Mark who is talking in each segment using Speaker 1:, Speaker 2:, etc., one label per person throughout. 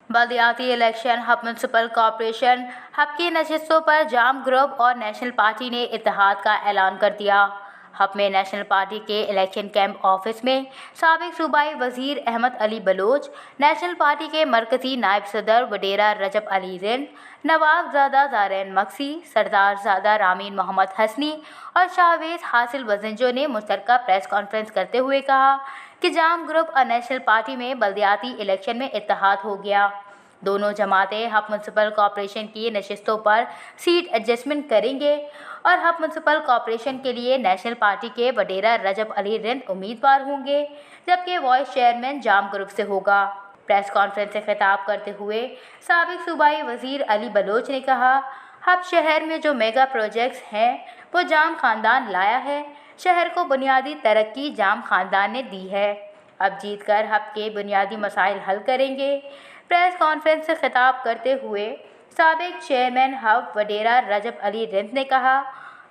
Speaker 1: बलदियाती election Hub municipal corporation Hub की नशस्तों पर जाम ग्रुप और नेशनल पार्टी ने इत्तेहाद का ऐलान कर दिया। हब में नेशनल पार्टी के इलेक्शन कैंप ऑफिस में साबिक सूबाई वजीर अहमद अली बलोच, नेशनल पार्टी के मरकजी नायब सदर वडेरा रजब अली रिंद, नवाबजादा दारैन मक्सी, सरदारजादा रामीन मोहम्मद हसनी और शाहवेज हासिल वजिंजो ने मुश्तरका प्रेस कॉन्फ्रेंस करते हुए कहा कि जाम ग्रुप और नेशनल पार्टी में बलदियाती इलेक्शन में इत्तेहाद हो गया। दोनों जमातें हब म्यूनसिपल कॉरपोरेशन की नशस्तों पर सीट एडजस्टमेंट करेंगे और हब म्यूनसिपल कॉरपोरेशन के लिए नेशनल पार्टी के वडेरा रजब अली रिंद उम्मीदवार होंगे, जबकि वाइस चेयरमैन जाम ग्रुप से होगा। प्रेस कॉन्फ्रेंस से खिताब करते हुए साबिक सूबाई वजीर अली बलोच ने कहा, हब शहर में जो मेगा प्रोजेक्ट्स हैं वो जाम खानदान लाया है। शहर को बुनियादी तरक्की जाम खानदान ने दी है। अब जीतकर हब के बुनियादी मसाइल हल करेंगे। प्रेस कॉन्फ्रेंस से खिताब करते हुए साबिक चेयरमैन हब वडेरा रजब अली रिंद ने कहा,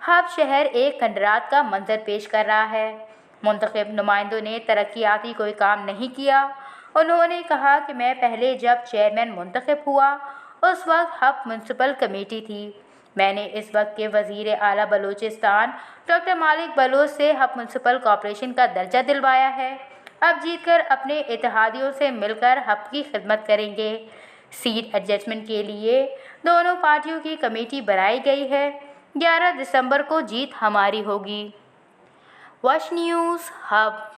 Speaker 1: हब शहर एक खंडरात का मंजर पेश कर रहा है। मुंतखब नुमाइंदों ने तरक्याती कोई काम नहीं किया। उन्होंने कहा कि मैं पहले जब चेयरमैन मुंतखब हुआ उस वक्त हब म्यूनसिपल कमेटी थी। मैंने इस वक्त के वजीर आला बलूचिस्तान डॉक्टर मालिक बलोच से हब म्यूनसिपल कॉरपोरेशन का दर्जा दिलवाया है। अब जीतकर अपने इत्तेहादियों से मिलकर हब की खिदमत करेंगे। सीट एडजस्टमेंट के लिए दोनों पार्टियों की कमेटी बनाई गई है। 11 दिसंबर को जीत हमारी होगी। वश न्यूज़ हब।